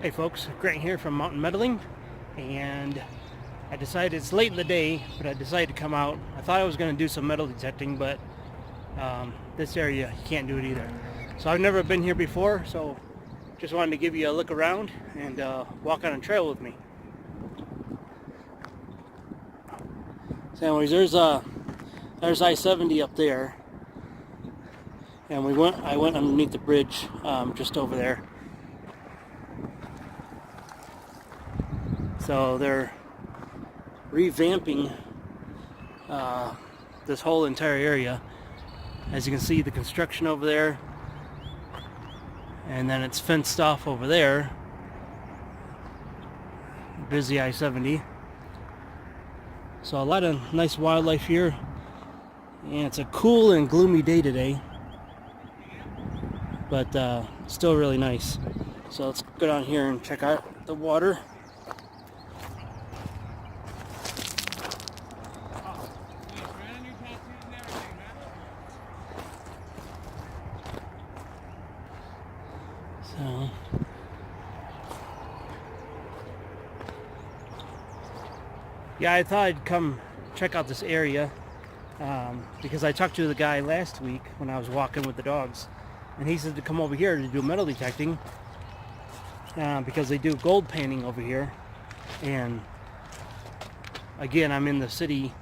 Hey folks, Grant here from Mountain Meddling, and I decided it's late in the day, but I decided to come out. I thought I was going to do some metal detecting, but this area you can't do it either. So I've never been here before, so just wanted to give you a look around and walk on a trail with me. So anyways, there's I-70 up there, and I went underneath the bridge just over there. So they're revamping this whole entire area. As you can see, the construction over there, and then it's fenced off over there. Busy I-70. So a lot of nice wildlife here, and it's a cool and gloomy day today, but still really nice. So let's go down here and check out the water. So yeah, I thought I'd come check out this area because I talked to the guy last week when I was walking with the dogs, and he said to come over here to do metal detecting because they do gold panning over here. And again, I'm in the city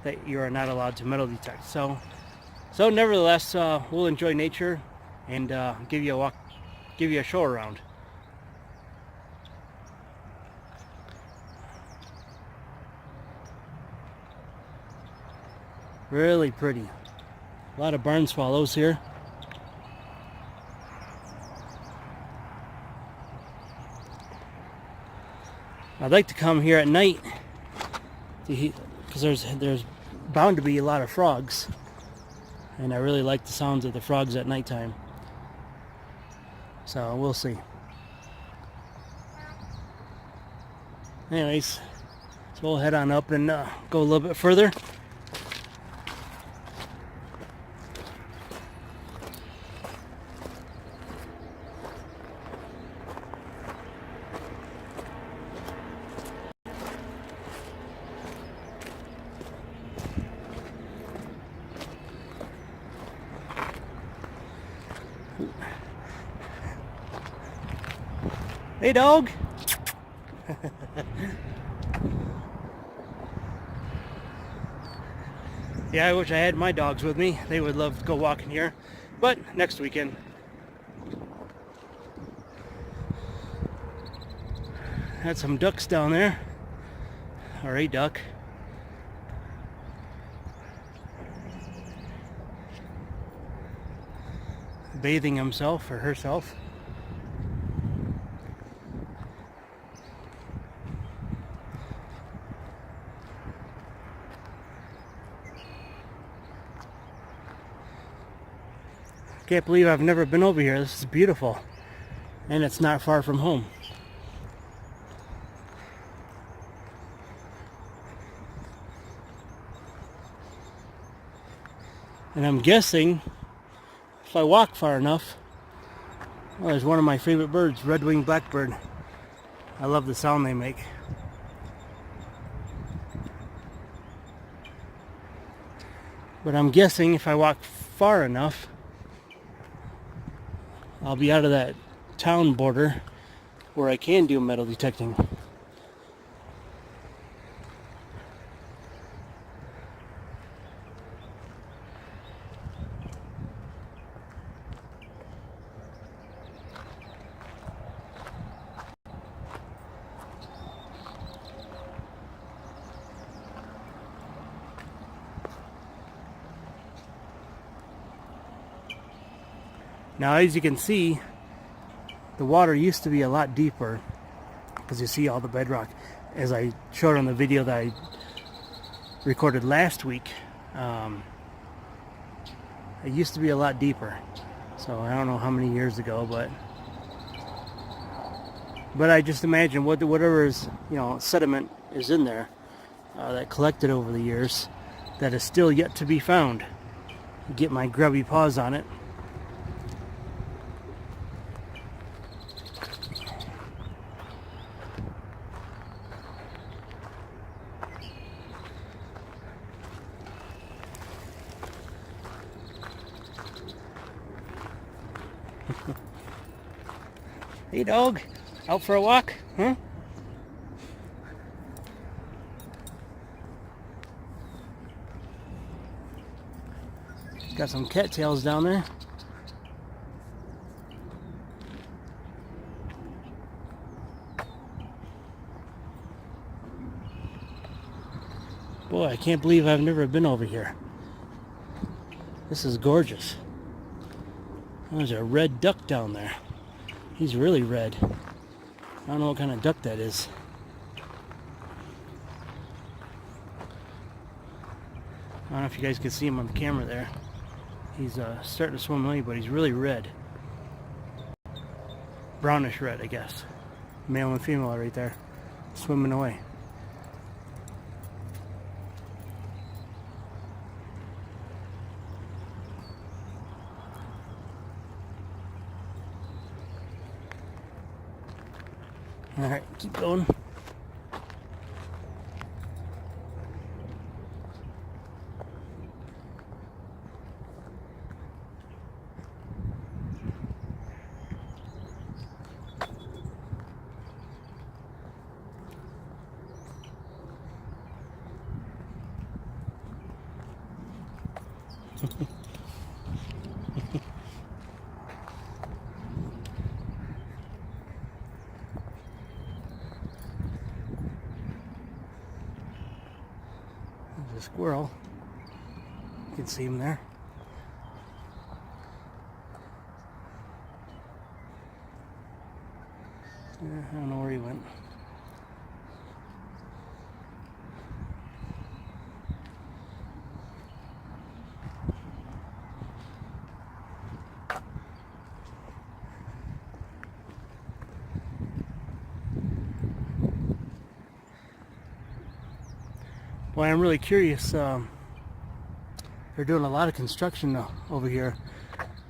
that you are not allowed to metal detect. So nevertheless, we'll enjoy nature and give you a show around. Really pretty. A lot of barn swallows here. I'd like to come here at night because there's bound to be a lot of frogs, and I really like the sounds of the frogs at nighttime. So we'll see. Anyways, so we'll head on up and go a little bit further. Hey, dog. Yeah, I wish I had my dogs with me. They would love to go walking here, but next weekend. Had some ducks down there, or a duck. Bathing himself or herself. Can't believe I've never been over here. This is beautiful, and it's not far from home. And I'm guessing if I walk far enough, well, there's one of my favorite birds, red-winged blackbird. I love the sound they make. But I'm guessing if I walk far enough, I'll be out of that town border where I can do metal detecting. Now, as you can see, the water used to be a lot deeper because you see all the bedrock. As I showed on the video that I recorded last week, it used to be a lot deeper. So I don't know how many years ago, but I just imagine whatever is, sediment is in there that collected over the years that is still yet to be found. Get my grubby paws on it. Hey dog, out for a walk? Huh? Got some cattails down there. Boy, I can't believe I've never been over here. This is gorgeous. There's a red duck down there. He's really red. I don't know what kind of duck that is. I don't know if you guys can see him on the camera there. He's starting to swim away, but he's really red. Brownish red, I guess. Male and female right there, swimming away. Alright, keep going. There's a squirrel. You can see him there. I don't know where he went. Well, I'm really curious. They're doing a lot of construction over here.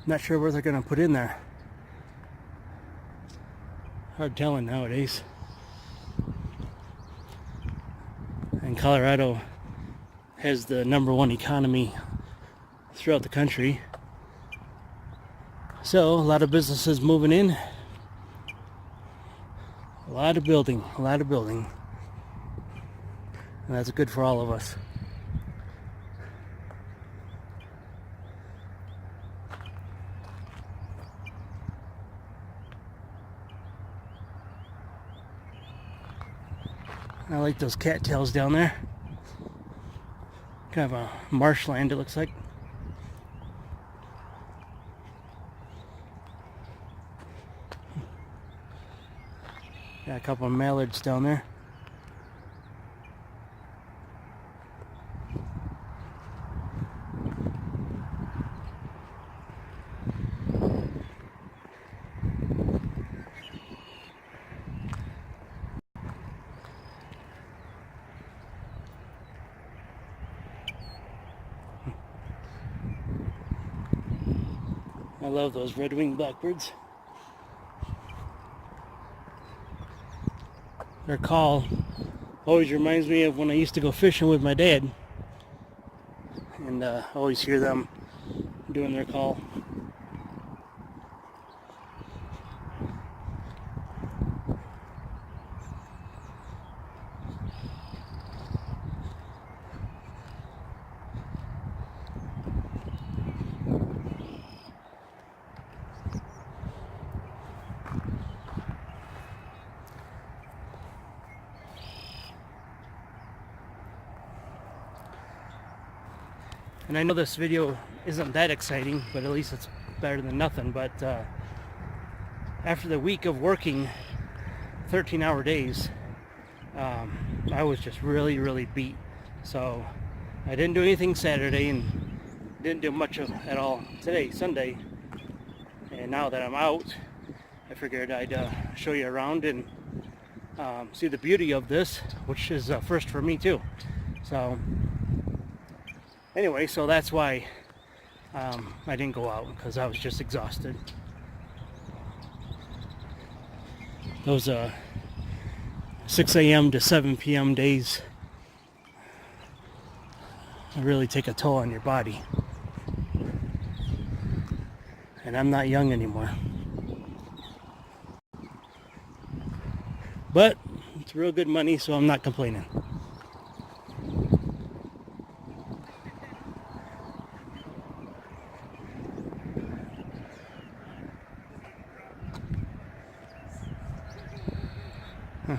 Not sure what they're going to put in there. Hard telling nowadays. And Colorado has the #1 economy throughout the country. So a lot of businesses moving in. A lot of building. And that's good for all of us. I like those cattails down there. Kind of a marshland, it looks like. Got a couple of mallards down there. I love those red-winged blackbirds. Their call always reminds me of when I used to go fishing with my dad, and I always hear them doing their call. And I know this video isn't that exciting, but at least it's better than nothing. But after the week of working 13-hour days, I was just really beat. So I didn't do anything Saturday and didn't do much at all today, Sunday. And now that I'm out, I figured I'd show you around and see the beauty of this, which is first for me too. So anyway, so that's why I didn't go out, because I was just exhausted. Those 6 a.m. to 7 p.m. days really take a toll on your body. And I'm not young anymore. But it's real good money, so I'm not complaining. Huh.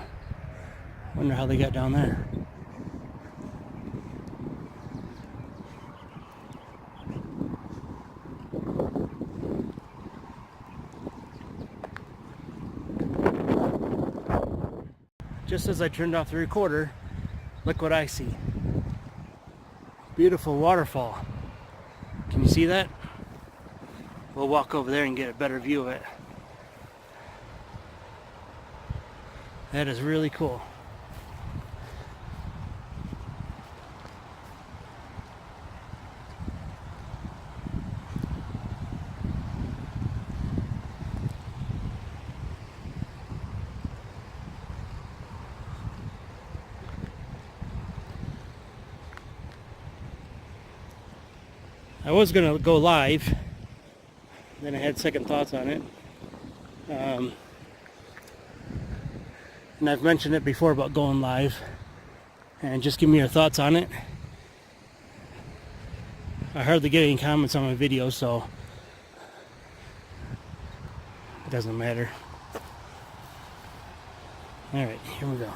Wonder how they got down there. Just as I turned off the recorder, look what I see. Beautiful waterfall. Can you see that? We'll walk over there and get a better view of it. That is really cool. I was gonna go live, then I had second thoughts on it. And I've mentioned it before about going live, and just give me your thoughts on it. I hardly get any comments on my videos, so it doesn't matter. Alright, here we go.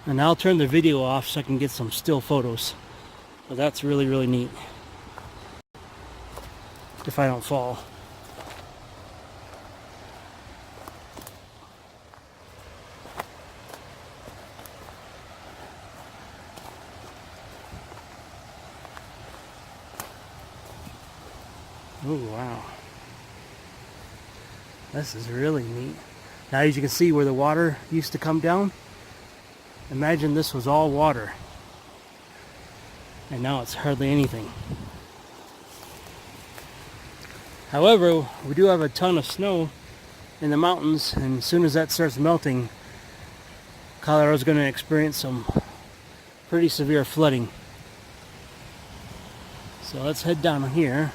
And I'll turn the video off so I can get some still photos. But that's really, really neat. If I don't fall. Oh, wow. This is really neat. Now, as you can see where the water used to come down, imagine this was all water. And now it's hardly anything. However, we do have a ton of snow in the mountains, and as soon as that starts melting, Colorado's going to experience some pretty severe flooding. So let's head down here.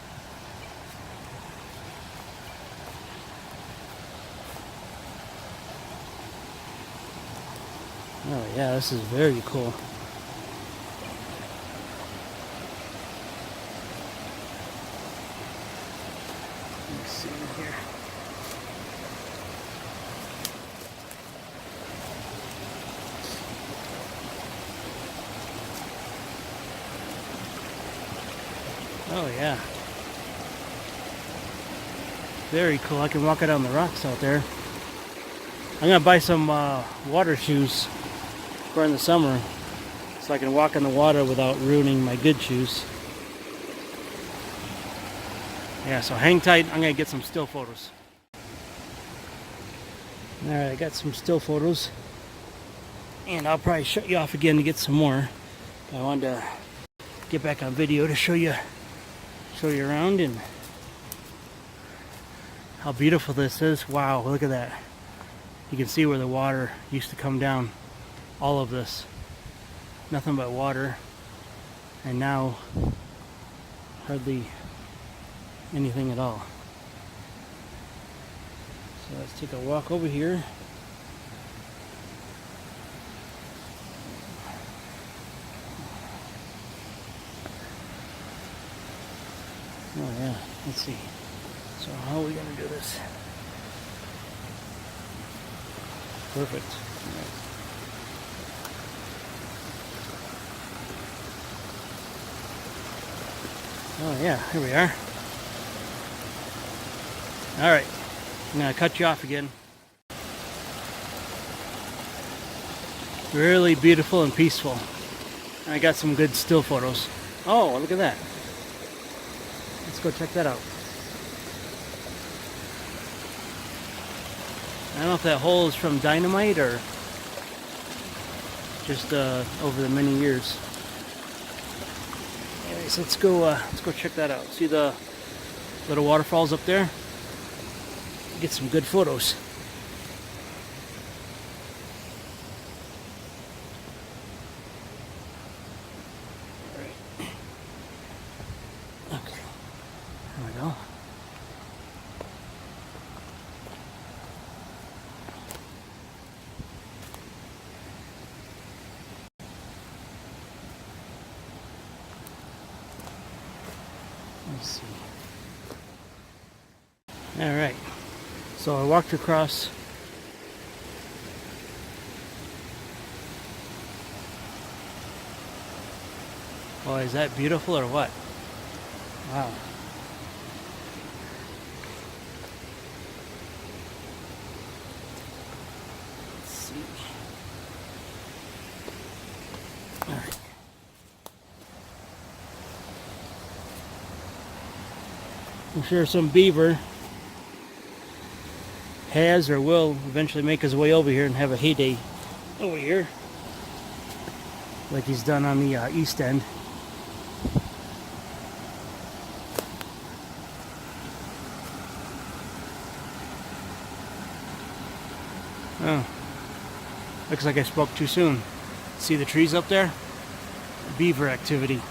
Oh yeah, this is very cool. Let me see here. Oh yeah. Very cool. I can walk it on the rocks out there. I'm gonna buy some water shoes for in the summer, so I can walk in the water without ruining my good shoes. Yeah, so hang tight. I'm gonna get some still photos. Alright, I got some still photos, and I'll probably shut you off again to get some more. I wanted to get back on video to show you around and how beautiful this is. Wow, look at that. You can see where the water used to come down. All of this, nothing but water, and now hardly anything at all. So let's take a walk over here. Oh yeah, let's see. So how are we gonna do this? Perfect. All right. Oh yeah, here we are. Alright, I'm going to cut you off again. Really beautiful and peaceful. And I got some good still photos. Oh, look at that. Let's go check that out. I don't know if that hole is from dynamite or just over the many years. Anyways, let's go check that out. See the little waterfalls up there? Get some good photos. Okay, there we go. Alright, so I walked across. Oh, is that beautiful or what? Wow. Let's see. Alright. I'm sure some beaver has or will eventually make his way over here and have a heyday over here, like he's done on the east end. Oh, looks like I spoke too soon. See the trees up there? Beaver activity.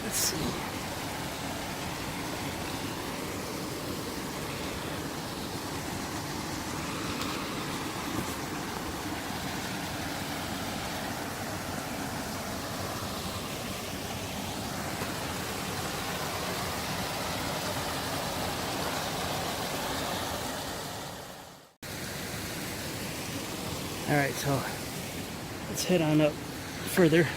Let's see. Alright, so let's head on up further.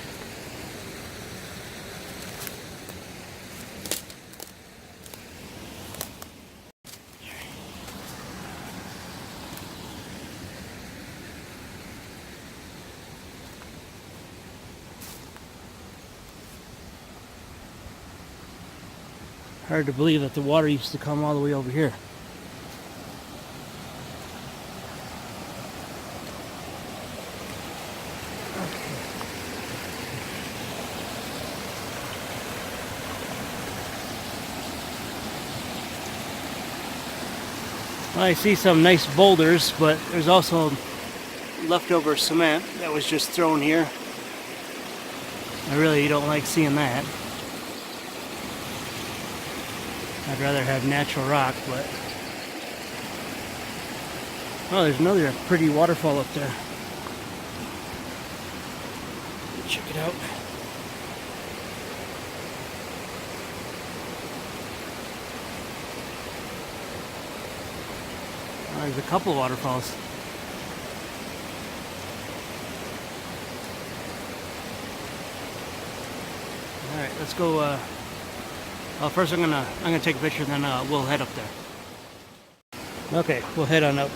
Hard to believe that the water used to come all the way over here. Well, I see some nice boulders, but there's also leftover cement that was just thrown here. I really don't like seeing that. I'd rather have natural rock, but... Oh, there's another pretty waterfall up there. Check it out. Oh, there's a couple waterfalls. All right, let's go. Well, first I'm gonna take a picture, then we'll head up there. Okay, we'll head on up.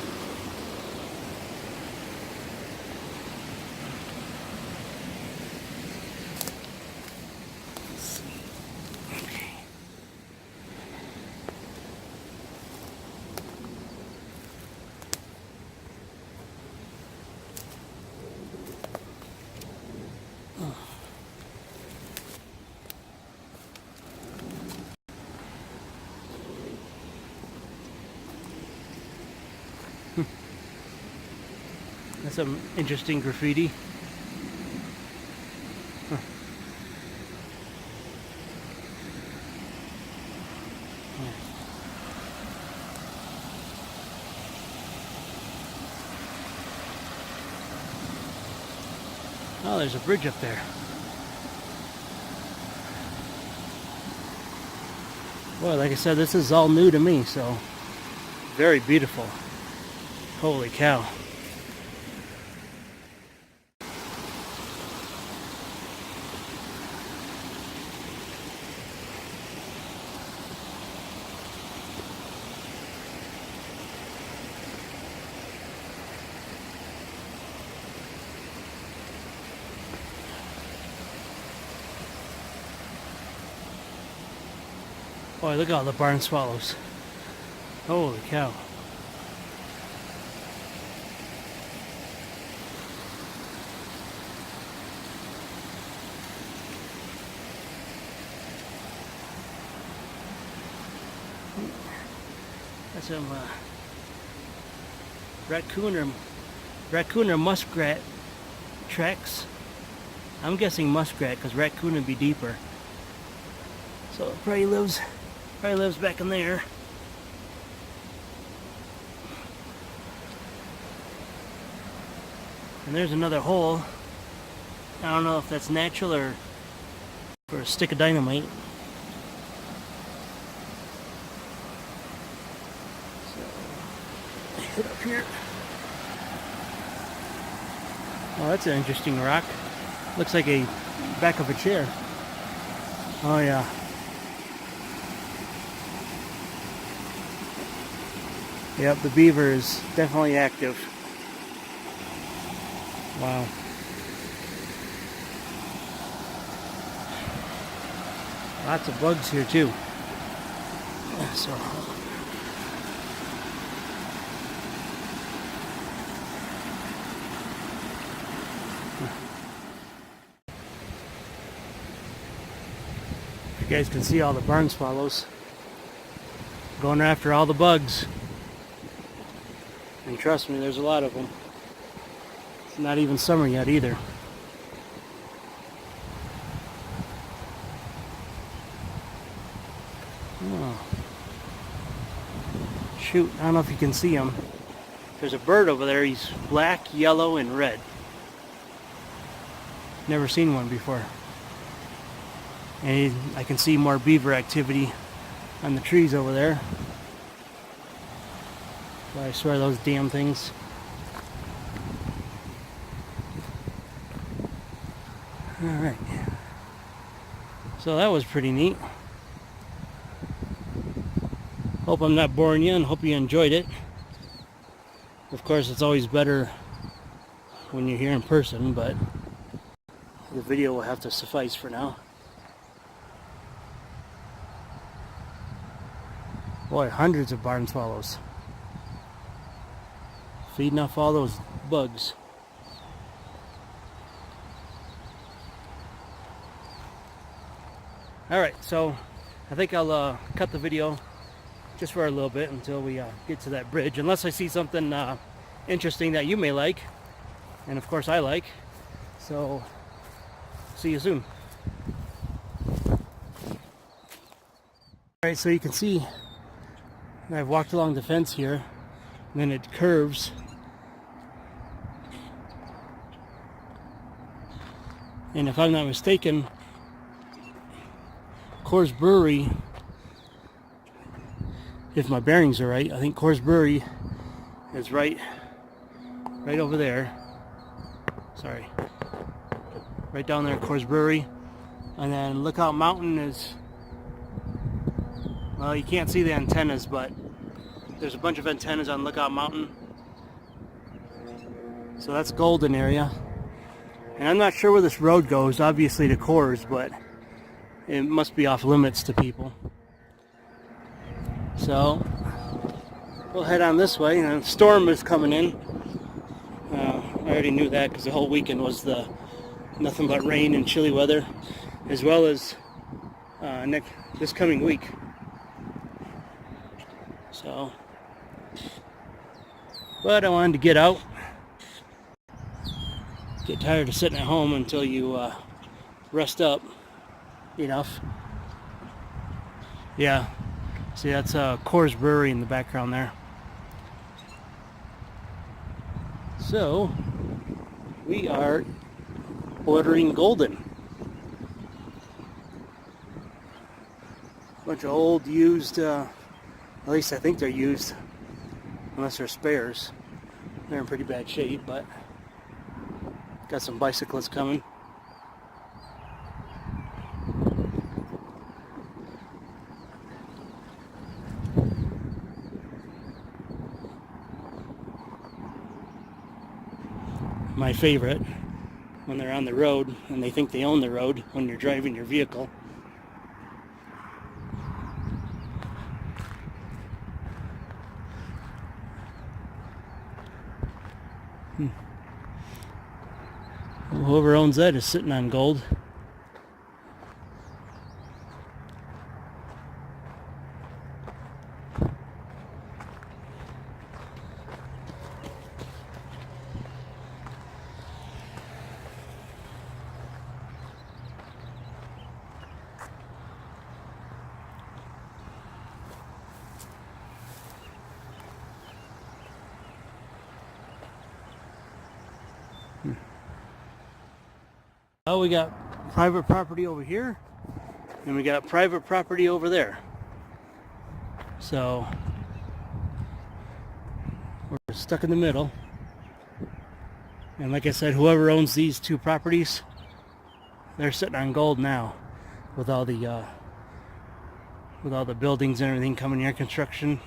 Okay. That's some interesting graffiti. Huh. Yeah. Oh, there's a bridge up there. Boy, like I said, this is all new to me, so very beautiful. Holy cow. Boy, look at all the barn swallows. Holy cow. That's some raccoon or muskrat tracks. I'm guessing muskrat because raccoon would be deeper. So it probably lives back in there. And there's another hole. I don't know if that's natural or for a stick of dynamite. So, hit up here. Oh, that's an interesting rock. Looks like a back of a chair. Oh yeah. Yep, the beaver is definitely active. Wow. Lots of bugs here too. So you guys can see all the barn swallows going after all the bugs. And trust me, there's a lot of them. It's not even summer yet either. Oh. Shoot, I don't know if you can see him. There's a bird over there. He's black, yellow, and red. Never seen one before. And I can see more beaver activity on the trees over there. But I swear those damn things. Alright. So that was pretty neat. Hope I'm not boring you and hope you enjoyed it. Of course, it's always better when you're here in person, but the video will have to suffice for now. Boy, hundreds of barn swallows. Feeding off all those bugs. Alright, so I think I'll cut the video just for a little bit until we get to that bridge. Unless I see something interesting that you may like. And of course I like. So, see you soon. Alright, so you can see I've walked along the fence here. And then it curves. And if I'm not mistaken, Coors Brewery, if my bearings are right, I think Coors Brewery is right over there. Sorry. Right down there, Coors Brewery. And then Lookout Mountain is, well, you can't see the antennas, but there's a bunch of antennas on Lookout Mountain. So that's Golden area. And I'm not sure where this road goes, obviously to Coors, but it must be off limits to people. So we'll head on this way. And a storm is coming in. I already knew that because the whole weekend was the nothing but rain and chilly weather, as well as this coming week. So, but I wanted to get out. Get tired of sitting at home until you rest up enough. Yeah, see, that's Coors Brewery in the background there. So we are ordering Golden. Bunch of old used, at least I think they're used, unless they're spares. They're in pretty bad shape, but got some bicyclists coming. My favorite, when they're on the road and they think they own the road when you're driving your vehicle. Whoever owns that is sitting on gold. Oh, we got private property over here. and we got private property over there. So we're stuck in the middle. And like I said, whoever owns these two properties, they're sitting on gold now with all the buildings and everything coming near construction.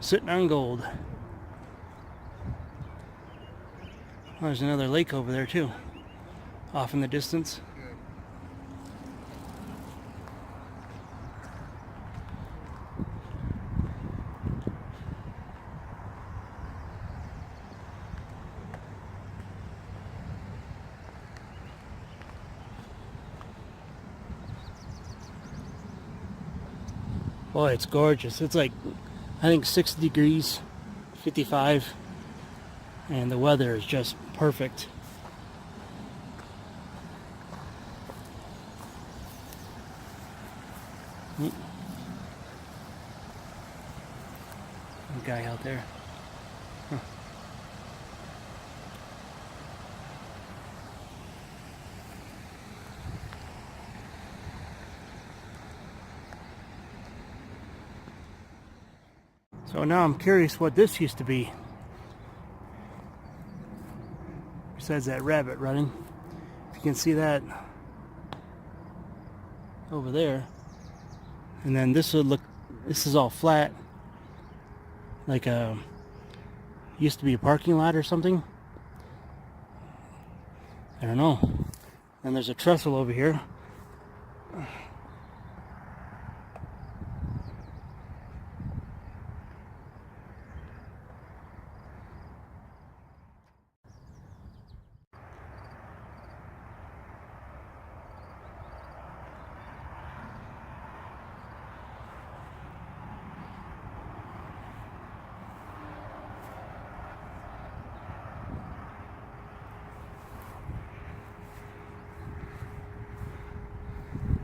Sitting on gold. Oh, there's another lake over there too, off in the distance. Boy, it's gorgeous. It's like, I think 60 degrees, 55, and the weather is just perfect. The guy out there. Huh. So now I'm curious what this used to be. Besides that rabbit running. If you can see that over there. And then this would look, this is all flat. Like a, used to be a parking lot or something. I don't know. And there's a trestle over here.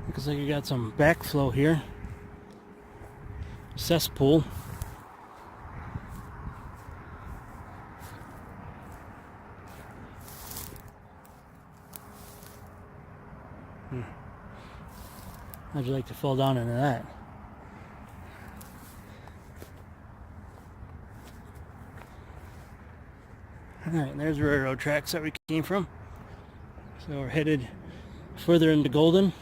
Looks like you got some backflow here. Cesspool. How'd you like to fall down into that? Alright, there's railroad tracks that we came from. So we're headed further into Golden.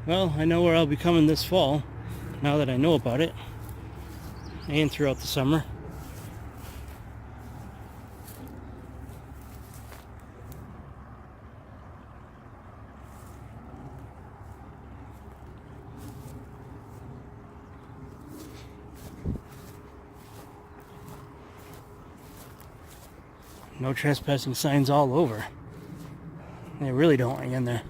Well, I know where I'll be coming this fall, now that I know about it, and throughout the summer. No trespassing signs all over. They really don't want you in there.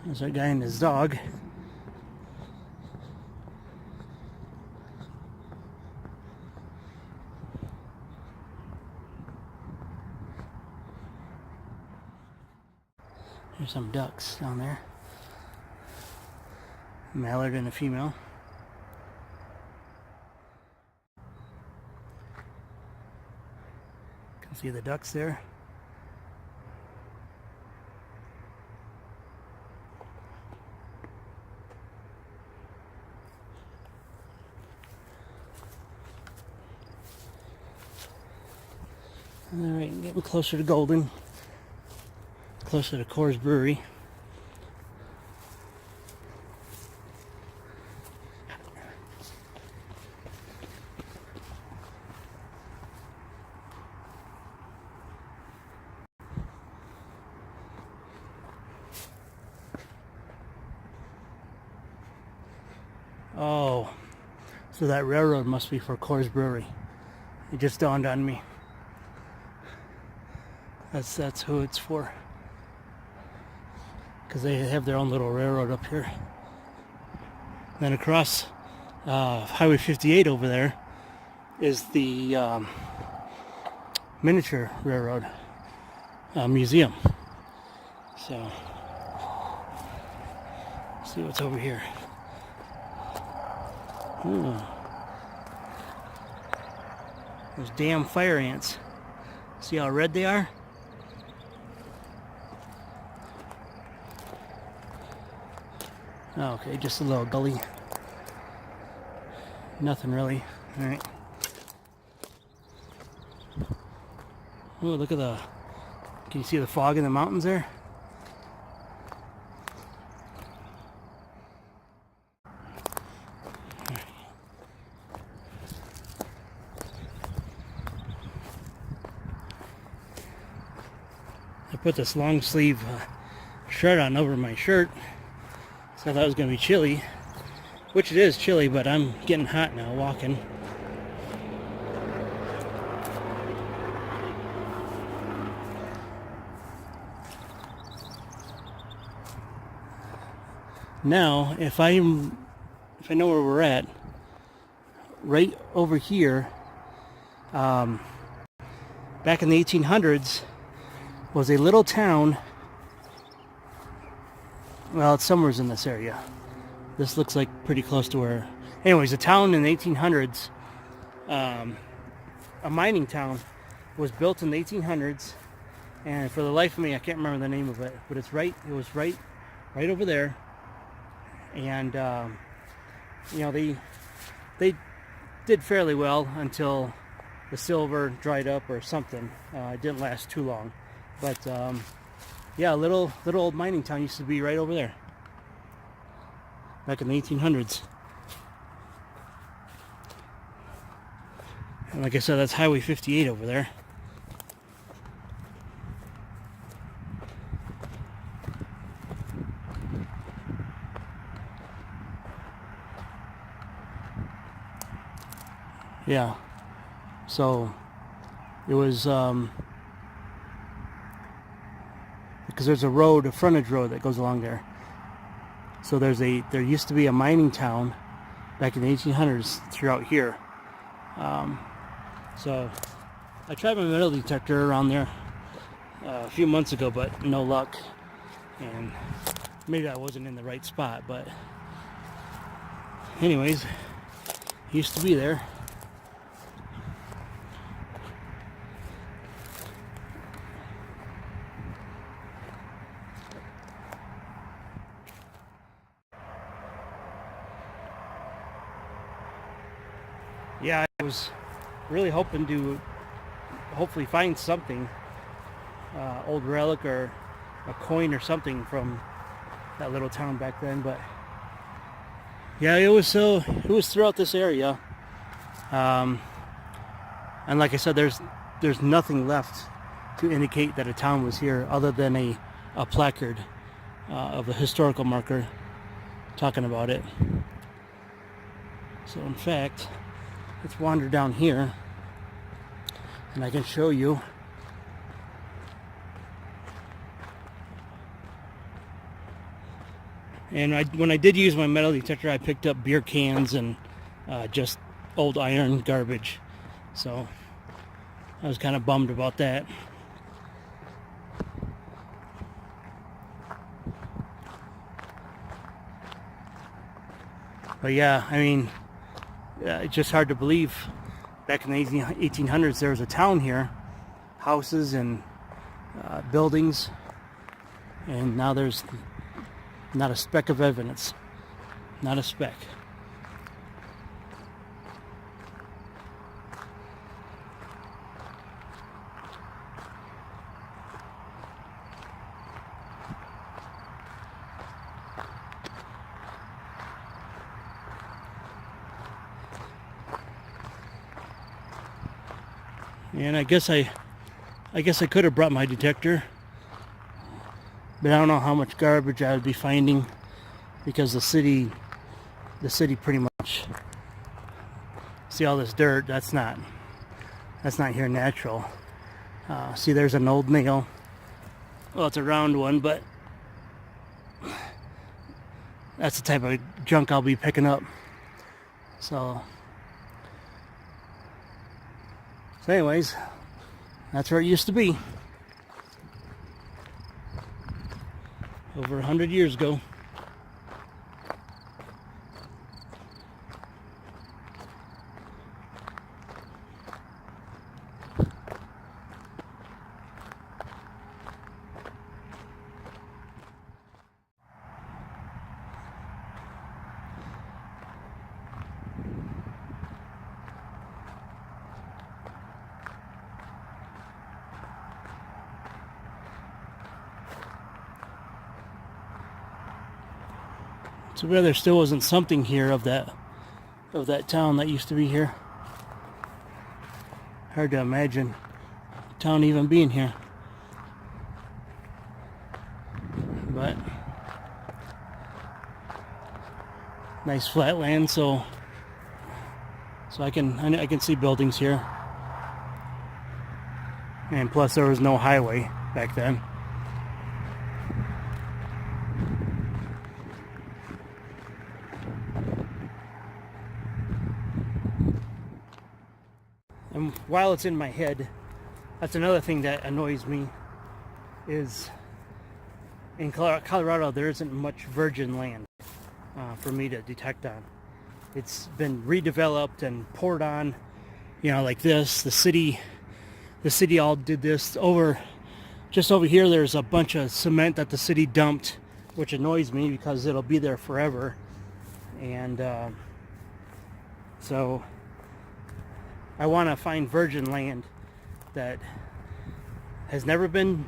There's that guy and his dog. There's some ducks down there. A mallard and a female. Can see the ducks there. Alright, getting closer to Golden, closer to Coors Brewery. Oh, so that railroad must be for Coors Brewery. It just dawned on me. That's who it's for. Because they have their own little railroad up here. Then across Highway 58 over there is the miniature railroad museum. So, let's see what's over here. Ooh. Those damn fire ants. See how red they are? Okay, just a little gully. Nothing really. Alright. Oh, look at the... Can you see the fog in the mountains there? I put this long sleeve shirt on over my shirt, so I thought it was going to be chilly, which it is chilly, but I'm getting hot now walking. Now, if I know where we're at, right over here, back in the 1800s, was a little town. Well, it's somewhere in this area. This looks like pretty close to where. Anyways, a town in the 1800s, a mining town, was built in the 1800s, and for the life of me, I can't remember the name of it, but it's right. It was right over there. And you know, they did fairly well until the silver dried up or something. It didn't last too long, but yeah, little old mining town used to be right over there back in the 1800s. And like I said, that's Highway 58 over there. Yeah, so it was because there's a road, a frontage road that goes along there. So there used to be a mining town back in the 1800s throughout here. So I tried my metal detector around there a few months ago, but no luck. And maybe I wasn't in the right spot, but anyways, used to be there. Yeah, I was really hoping to hopefully find something, old relic or a coin or something from that little town back then. But yeah, it was throughout this area, and like I said, there's nothing left to indicate that a town was here other than a placard of a historical marker talking about it. So in fact, let's wander down here and I can show you. And when I did use my metal detector, I picked up beer cans and just old iron garbage. So I was kind of bummed about that. But yeah, I mean, it's just hard to believe. Back in the 1800s, there was a town here, houses and buildings, and now there's not a speck of evidence. Not a speck. And I guess I could have brought my detector, but I don't know how much garbage I would be finding, because the city pretty much, see all this dirt, that's not here natural. See, there's an old nail. Well, it's a round one, but that's the type of junk I'll be picking up. So anyways, that's where it used to be. Over 100 years ago. Too bad there still wasn't something here of that town that used to be here. Hard to imagine a town even being here. But nice flat land, so I can see buildings here. And plus there was no highway back then. And while it's in my head, that's another thing that annoys me, is in Colorado there isn't much virgin land for me to detect on. It's been redeveloped and poured on, you know, like this. The city all did this. Just over here there's a bunch of cement that the city dumped, which annoys me because it'll be there forever. And so I want to find virgin land that has never been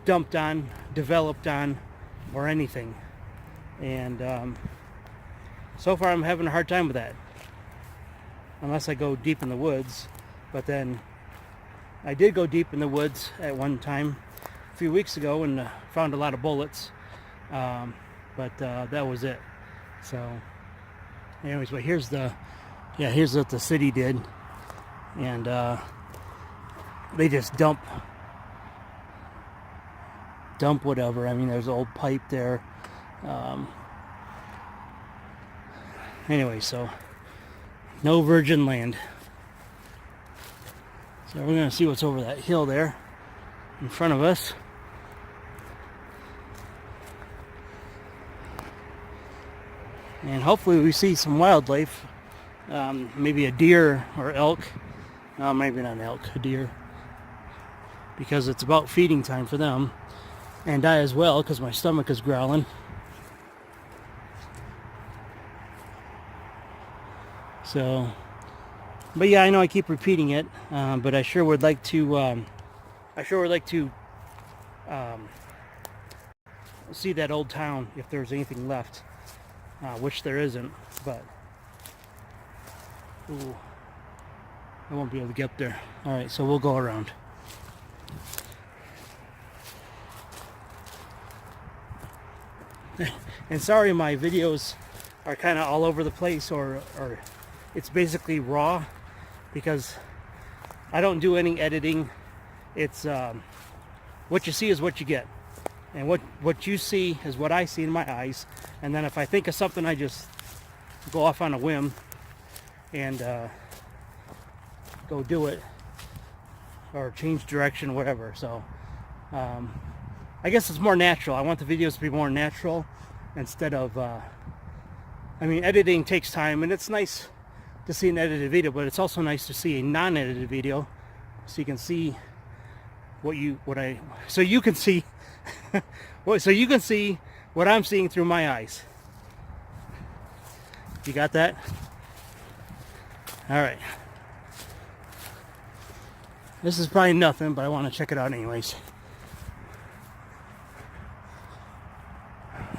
dumped on, developed on, or anything. And so far I'm having a hard time with that, unless I go deep in the woods. But then I did go deep in the woods at one time a few weeks ago and found a lot of bullets, but that was it. So anyways, but here's what the city did. And they just dump whatever. I mean, there's an old pipe there. Anyway, so no virgin land. So we're going to see what's over that hill there in front of us. And hopefully we see some wildlife. Maybe a deer or elk. No, maybe not an elk, a deer. Because it's about feeding time for them. And I as well, because my stomach is growling. So, but yeah, I know I keep repeating it, but I sure would like to, see that old town if there's anything left, which there isn't, but, ooh, I won't be able to get up there. All right, so we'll go around. And sorry, my videos are kind of all over the place, or it's basically raw, because I don't do any editing. It's what you see is what you get, and what you see is what I see in my eyes. And then if I think of something, I just go off on a whim and go do it, or change direction, whatever. So I guess it's more natural. I want the videos to be more natural instead of I mean, editing takes time, and it's nice to see an edited video, but it's also nice to see a non-edited video, so you can see so you can see what I'm seeing through my eyes. You got that? All right. This is probably nothing, but I want to check it out anyways.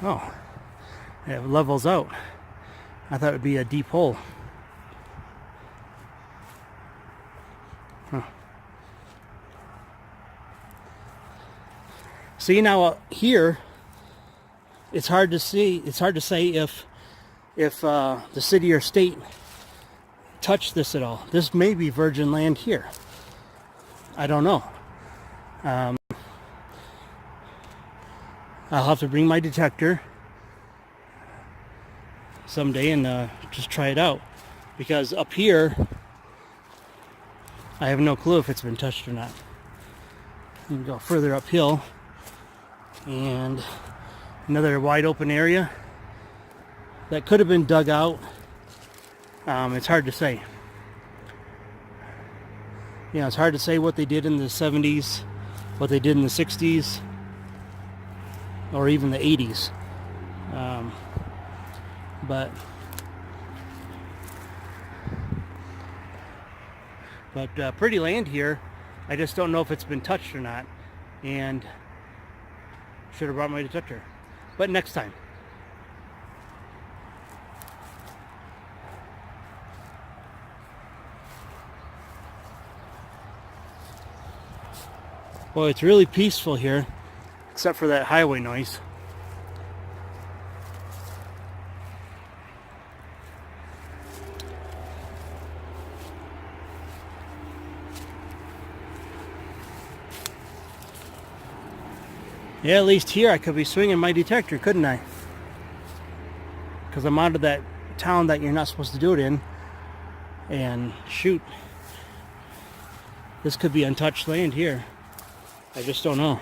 Oh, it levels out. I thought it would be a deep hole. Huh. See, now here, it's hard to see. It's hard to say if the city or state touched this at all. This may be virgin land here. I don't know. I'll have to bring my detector someday and just try it out, because up here I have no clue if it's been touched or not. You can go further uphill, and another wide open area that could have been dug out. It's hard to say. You know, it's hard to say what they did in the 70s, what they did in the 60s, or even the 80s. But pretty land here. I just don't know if it's been touched or not, and should have brought my detector. But next time. Boy, it's really peaceful here, except for that highway noise. Yeah, at least here I could be swinging my detector, couldn't I? Because I'm out of that town that you're not supposed to do it in. And shoot, this could be untouched land here. I just don't know.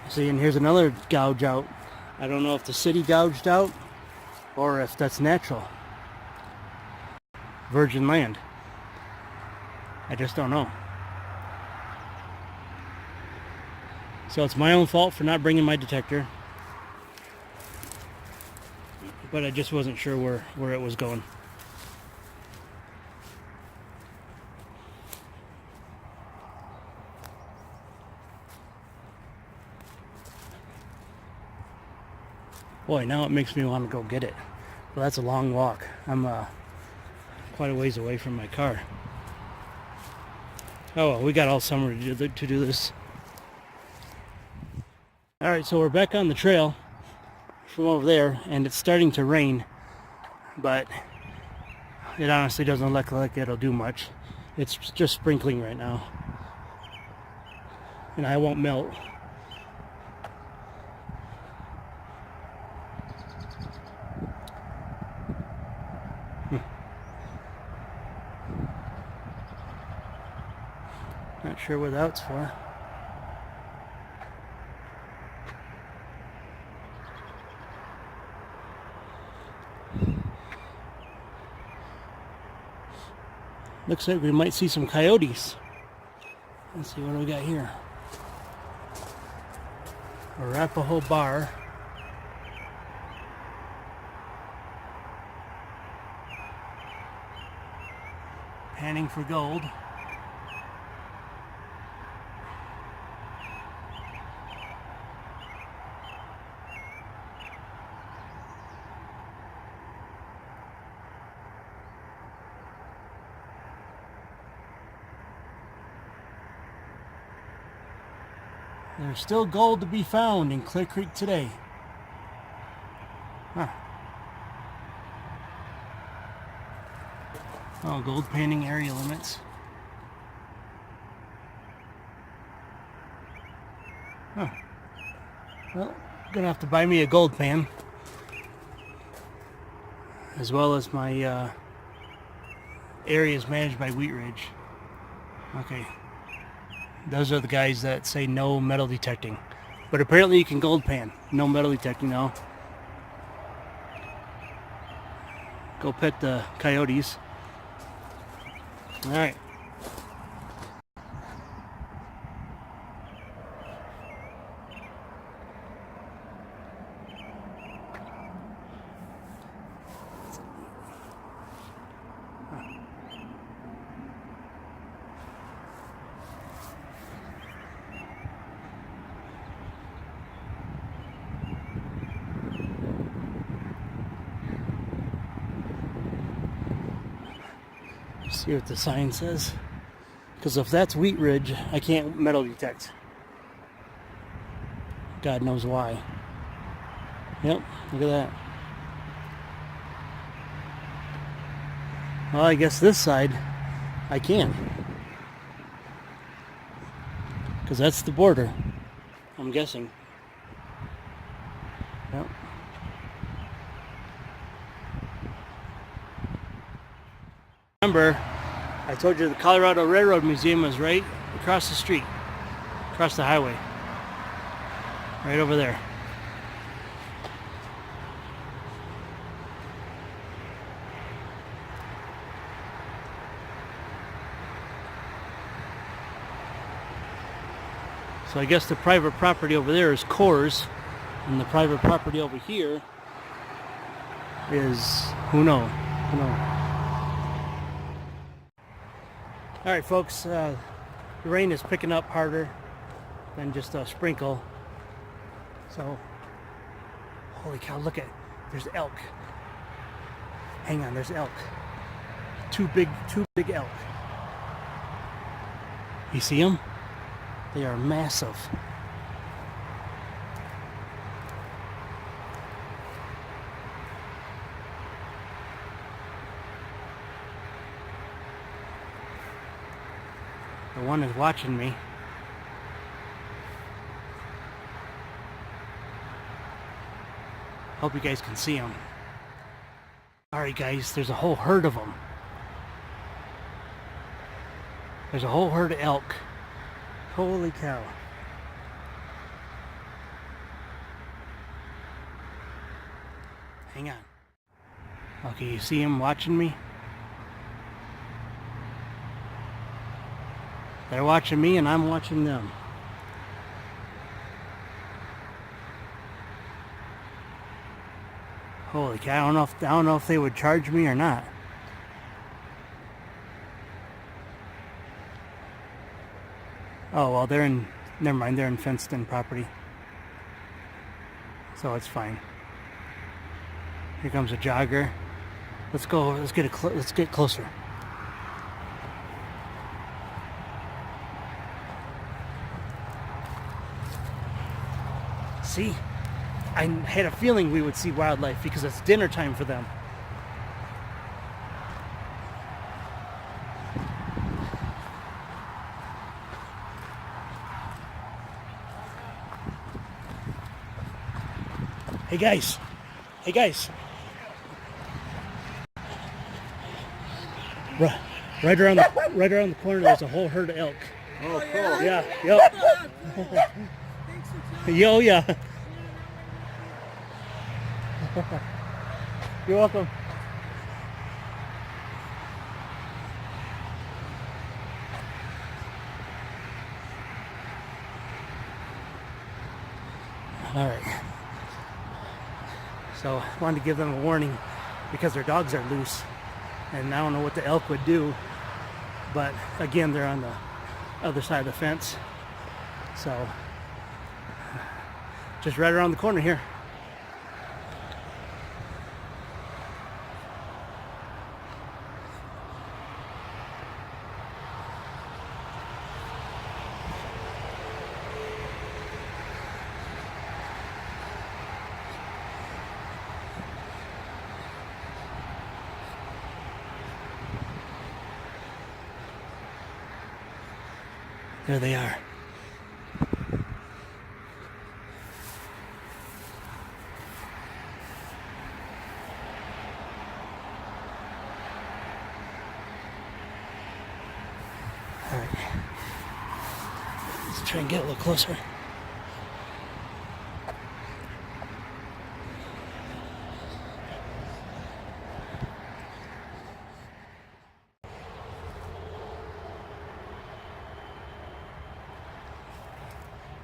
See, and here's another gouge out. I don't know if the city gouged out or if that's natural. Virgin land. I just don't know. So it's my own fault for not bringing my detector. But I just wasn't sure where it was going. Boy, now it makes me want to go get it. Well, that's a long walk. I'm quite a ways away from my car. Oh well, we got all summer to do this. Alright, so we're back on the trail from over there, and it's starting to rain, but it honestly doesn't look like it'll do much. It's just sprinkling right now, and I won't melt. Not sure what that's for. Looks like we might see some coyotes. Let's see, what do we got here? Arapaho bar. Panning for gold. There's still gold to be found in Clear Creek today. Huh. Oh, gold panning area limits. Huh. Well, gonna have to buy me a gold pan, as well as my areas managed by Wheat Ridge. Okay. Those are the guys that say no metal detecting. But apparently you can gold pan. No metal detecting now. Go pet the coyotes. Alright. See what the sign says. Because if that's Wheat Ridge, I can't metal detect. God knows why. Yep, look at that. Well, I guess this side I can. Because that's the border, I'm guessing. Yep. Remember, I told you the Colorado Railroad Museum was right across the street, across the highway, right over there. So I guess the private property over there is Coors, and the private property over here is who knows. All right, folks, the rain is picking up harder than just a sprinkle. So, holy cow, look at, there's elk. Hang on, there's elk. Two big elk. You see them? They are massive. The one is watching me. Hope you guys can see them. Alright guys, there's a whole herd of them. There's a whole herd of elk. Holy cow. Hang on. Okay, you see them watching me? They're watching me and I'm watching them. Holy cow, I don't know if they would charge me or not. Oh well, never mind, they're in fenced in property. So it's fine. Here comes a jogger. Let's go, let's get closer. See? I had a feeling we would see wildlife because it's dinner time for them. Hey guys. Hey guys. Right around the corner there's a whole herd of elk. Oh, cool. Yeah, yep. Yo, yeah. You're welcome. All right. So I wanted to give them a warning because their dogs are loose, and I don't know what the elk would do. But again, they're on the other side of the fence, so just right around the corner here. There they are. All right. Let's try and get a little closer.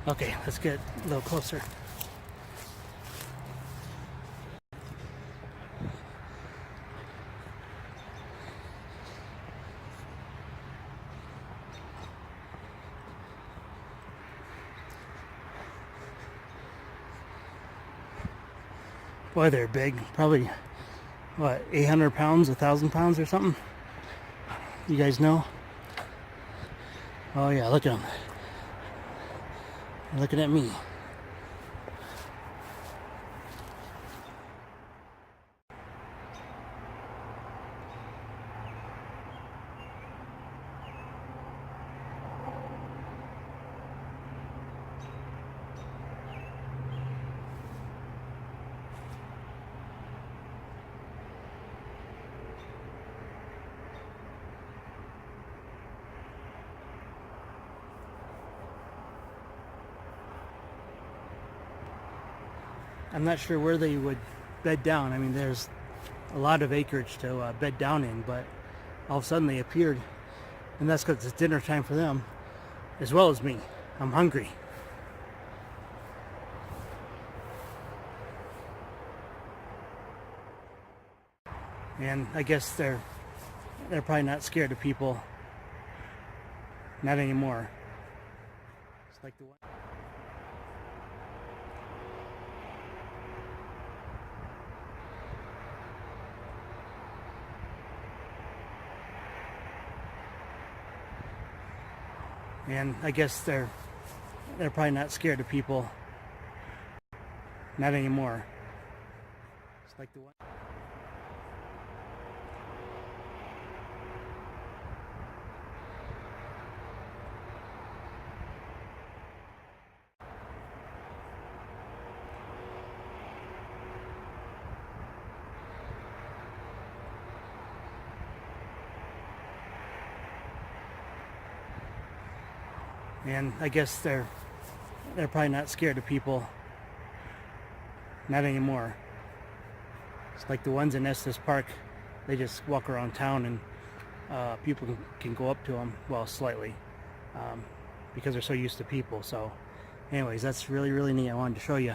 Okay, let's get a little closer. Boy, they're big. Probably, what, 800 pounds, 1,000 pounds or something? You guys know? Oh yeah, look at them. They're looking at me. I'm not sure where they would bed down. I mean, there's a lot of acreage to bed down in, but all of a sudden they appeared, and that's because it's dinner time for them, as well as me. I'm hungry. And I guess they're probably not scared of people. Not anymore. It's like the one. And I guess they're probably not scared of people. Not anymore. It's like the one. And I guess they're probably not scared of people. Not anymore. It's like the ones in Estes Park. They just walk around town and people can go up to them, well, slightly, because they're so used to people. So anyways, that's really, really neat. I wanted to show you.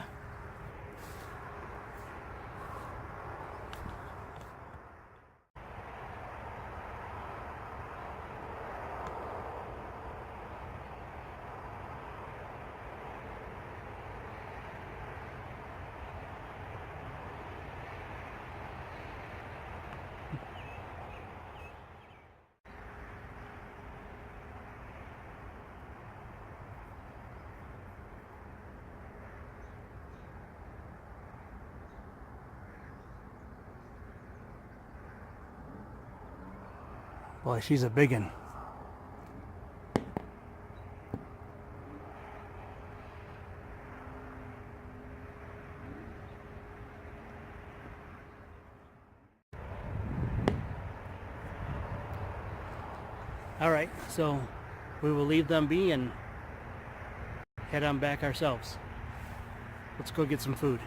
Boy, she's a big one. All right, so we will leave them be and head on back ourselves. Let's go get some food.